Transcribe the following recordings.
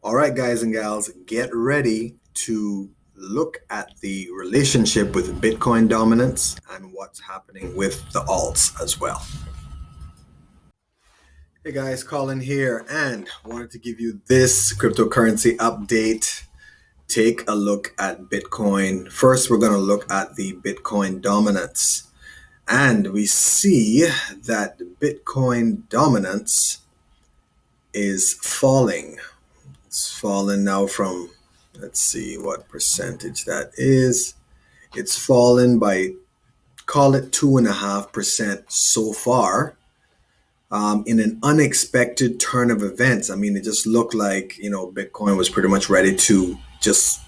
All right, guys and gals, get ready to look at the relationship with Bitcoin dominance and what's happening with the alts as well. Hey guys, Colin here, and wanted to give you this cryptocurrency update. Take a look at Bitcoin. First, we're going to look at the Bitcoin dominance. And we see that Bitcoin dominance is falling. It's fallen now from, let's see what percentage that is. It's fallen by, call it 2.5% so far, in an unexpected turn of events. I mean, it just looked like, Bitcoin was pretty much ready to just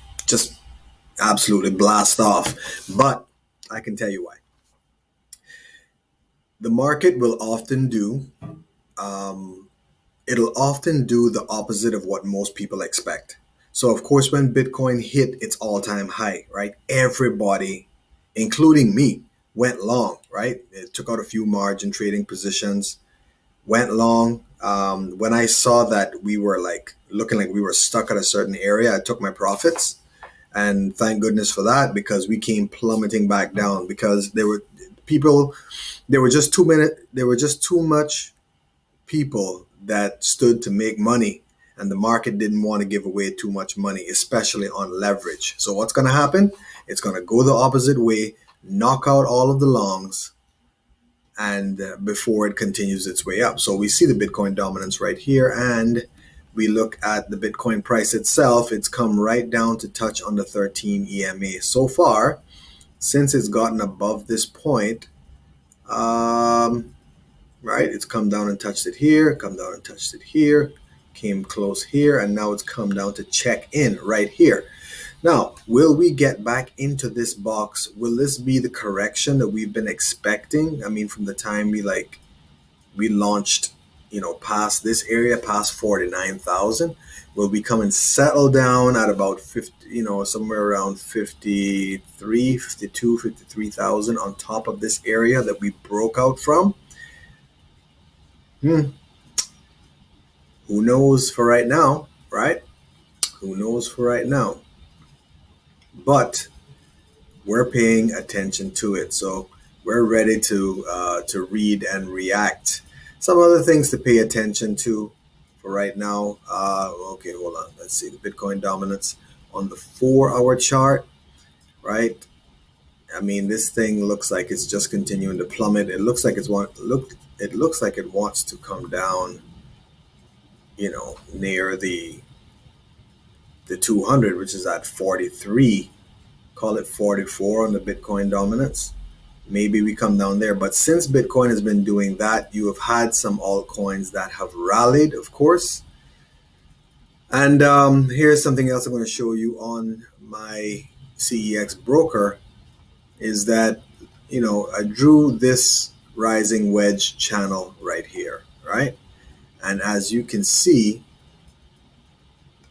absolutely blast off. But I can tell you why. The market will often do, it'll often do the opposite of what most people expect. So, of course, when Bitcoin hit its all-time high, right, everybody, including me, went long, right? It took out a few margin trading positions, went long. When I saw that we were looking like we were stuck at a certain area, I took my profits, and thank goodness for that, because we came plummeting back down because there were people, there were just too much people that stood to make money, and the market didn't want to give away too much money, especially on leverage. So what's going to happen? It's going to go the opposite way, knock out all of the longs, and before it continues its way up. So we see the Bitcoin dominance right here, and we look at the Bitcoin price itself. It's come right down to touch on the 13 EMA so far. Since it's gotten above this point, right? It's come down and touched it here, come down and touched it here, came close here, and now it's come down to check in right here. Now, will we get back into this box? Will this be the correction that we've been expecting? I mean, from the time we launched, past this area, past 49,000, will we come and settle down at about 50, somewhere around 53, 52, 53,000 on top of this area that we broke out from? Who knows for right now, right? Who knows for right now? But we're paying attention to it, so we're ready to read and react. Some other things to pay attention to for right now. Okay, hold on. Let's see the Bitcoin dominance on the 4-hour chart, right? I mean, this thing looks like it's just continuing to plummet. It looks like it wants to come down, near the 200, which is at 43. Call it 44 on the Bitcoin dominance. Maybe we come down there. But since Bitcoin has been doing that, you have had some altcoins that have rallied, of course. And here's something else I'm going to show you on my CEX broker, is that, I drew this rising wedge channel right here, right? And as you can see,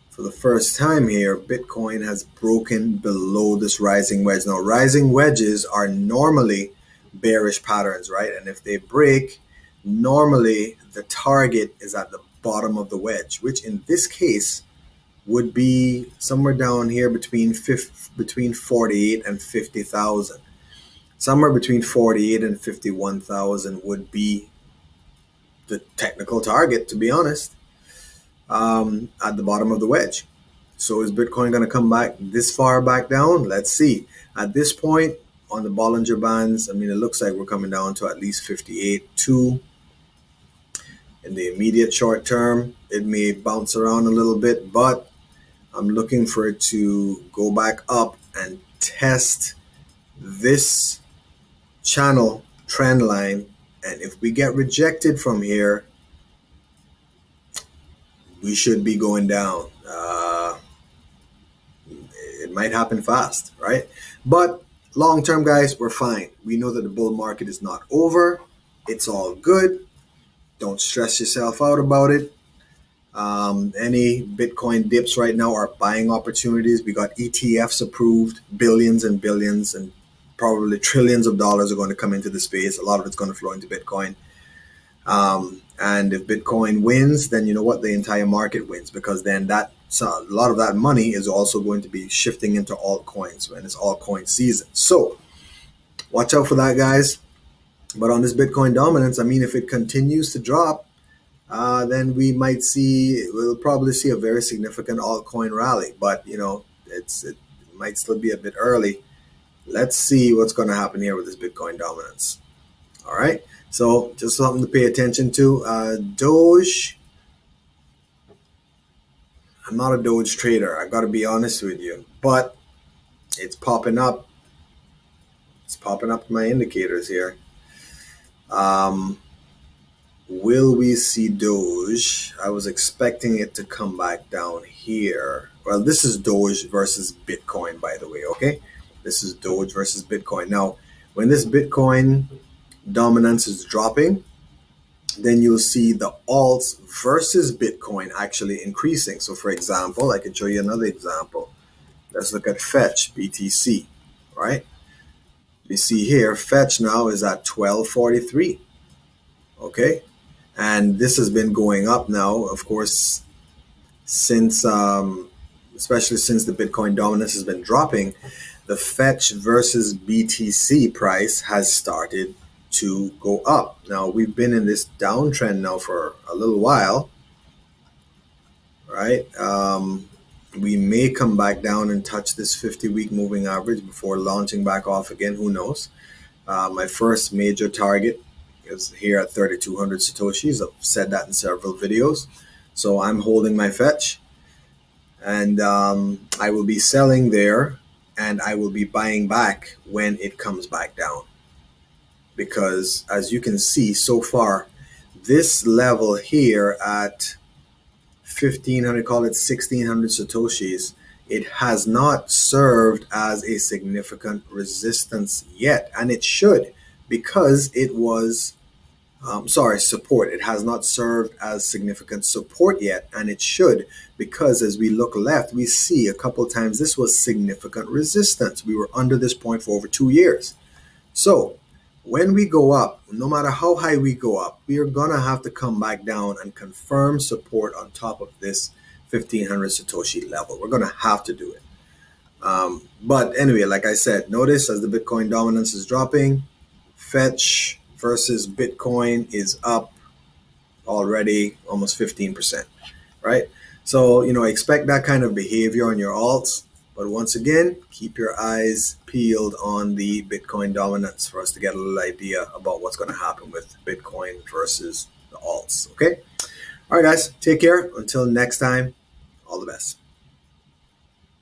for the first time here, Bitcoin has broken below this rising wedge. Now, rising wedges are normally bearish patterns, right? And if they break, normally the target is at the bottom of the wedge, which in this case would be somewhere down here between 48 and 50,000. Somewhere between 48 and 51,000 would be the technical target, to be honest. At the bottom of the wedge. So is Bitcoin going to come back this far back down? Let's see. At this point on the Bollinger Bands, I mean, it looks like we're coming down to at least 58.2. In the immediate short term, it may bounce around a little bit, but I'm looking for it to go back up and test this channel trend line. And if we get rejected from here, we should be going down. It might happen fast, right? But long term, guys, we're fine. We know that the bull market is not over. It's all good. Don't stress yourself out about it. Any Bitcoin dips right now are buying opportunities. We got ETFs approved, billions and billions, and probably trillions of dollars are going to come into the space. A lot of it's going to flow into Bitcoin. And if Bitcoin wins, then you know what? The entire market wins, because then that So a lot of that money is also going to be shifting into altcoins when it's altcoin season. So watch out for that, guys. But on this Bitcoin dominance, I mean, if it continues to drop, then we'll probably see a very significant altcoin rally. But it might still be a bit early. Let's see what's going to happen here with this Bitcoin dominance. All right. So just something to pay attention to. Doge. I'm not a Doge trader. I got to be honest with you, but it's popping up. It's popping up in my indicators here. Will we see Doge? I was expecting it to come back down here. Well, this is Doge versus Bitcoin, by the way, okay? This is Doge versus Bitcoin. Now, when this Bitcoin dominance is dropping, then you'll see the alts versus Bitcoin actually increasing. So, for example, I can show you another example. Let's look at FETCH, BTC, right? You see here, FETCH now is at 1243, okay? And this has been going up now, of course, since, especially since the Bitcoin dominance has been dropping. The FETCH versus BTC price has started to go up. Now, we've been in this downtrend now for a little while, right? We may come back down and touch this 50-week moving average before launching back off again. Who knows? My first major target is here at 3,200 Satoshis. I've said that in several videos. So I'm holding my fetch, and I will be selling there, and I will be buying back when it comes back down. Because as you can see so far, this level here at 1,500, call it 1,600 Satoshis, it has not served as a significant resistance yet. And it should, because it was, support. It has not served as significant support yet. And it should, because as we look left, we see a couple times this was significant resistance. We were under this point for over 2 years. So when we go up, no matter how high we go up, we are going to have to come back down and confirm support on top of this 1,500 Satoshi level. We're going to have to do it. But anyway, like I said, notice as the Bitcoin dominance is dropping, Fetch versus Bitcoin is up already almost 15%, right? So, expect that kind of behavior on your alts. But once again, keep your eyes peeled on the Bitcoin dominance for us to get a little idea about what's going to happen with Bitcoin versus the alts, okay? All right, guys, take care. Until next time, all the best.